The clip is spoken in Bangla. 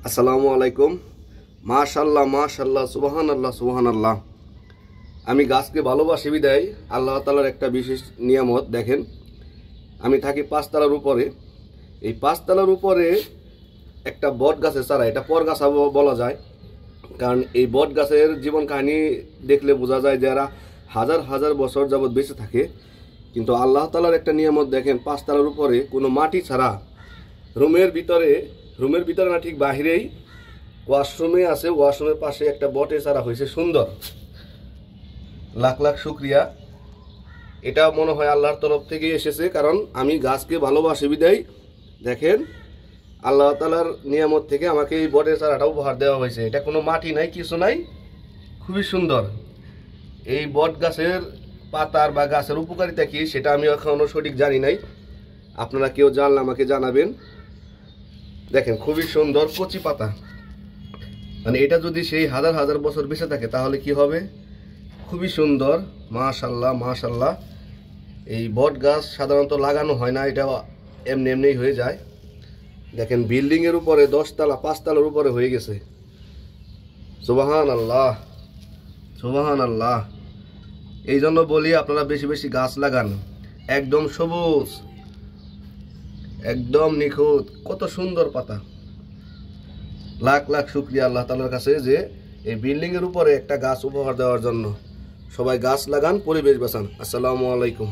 আসসালামু আলাইকুম। মাশাল্লাহ মাশাল্লাহ, সুবহানাল্লাহ সুবহানাল্লাহ। আমি গাছকে ভালোবাসি বিদায় আল্লাহ তাআলার একটা বিশেষ নিয়ামত। দেখেন, আমি থাকি পাঁচতলার উপরে। এই পাঁচতলার উপরে একটা বট গাছের চারা, এটা পরগাছা বলা যায়, কারণ এই বট গাছের জীবন কাহিনী দেখলে বোঝা যায় যে এরা হাজার হাজার বছর যাবৎ বেঁচে থাকে। কিন্তু আল্লাহ তাআলার একটা নিয়ামত দেখেন, পাঁচতলার উপরে কোনো মাটি ছাড়া রুমের ভিতরে না, ঠিক বাহিরেই ওয়াশরুমে আছে, ওয়াশরুমের পাশে একটা বটে চারা হয়েছে সুন্দর। লাখ লাখ শুক্রিয়া। এটা মনে হয় আল্লাহর তরফ থেকে এসেছে, কারণ আমি গাছকে ভালোবাসি বিদায় দেখেন আল্লাহ তাআলার নিয়ামত থেকে আমাকে এই বটের চারাটা উপহার দেওয়া হয়েছে। এটা কোনো মাটি নাই, কিছু নাই, খুবই সুন্দর। এই বট গাছের পাতার বা গাছের উপকারিতা কি সেটা আমি এখনো সঠিক জানি নাই। আপনারা কেউ জানলে আমাকে জানাবেন। দেখেন খুবই সুন্দর কচি পাতা, মানে এটা যদি সেই হাজার হাজার বছর বেঁচে থাকে তাহলে কি হবে। খুবই সুন্দর, মাশাল্লাহ মাশাল্লাহ। এই বট গাছ সাধারণত লাগানো হয় না, এটা এমনি এমনিই হয়ে যায়। দেখেন বিল্ডিংয়ের উপরে 10 তলা 5 তলার উপরে হয়ে গেছে। সুবহানাল্লাহ সুবহানাল্লাহ। এই জন্য বলি আপনারা বেশি বেশি গাছ লাগান। একদম সবুজ, একদম নিখুঁত, কত সুন্দর পাতা। লাখ লাখ শুকরিয়া আল্লাহ তাআলার কাছে যে এই বিল্ডিংয়ের উপরে একটা গাছ উপহার দেওয়ার জন্য। সবাই গাছ লাগান, পরিবেশ বাঁচান। আসসালামু আলাইকুম।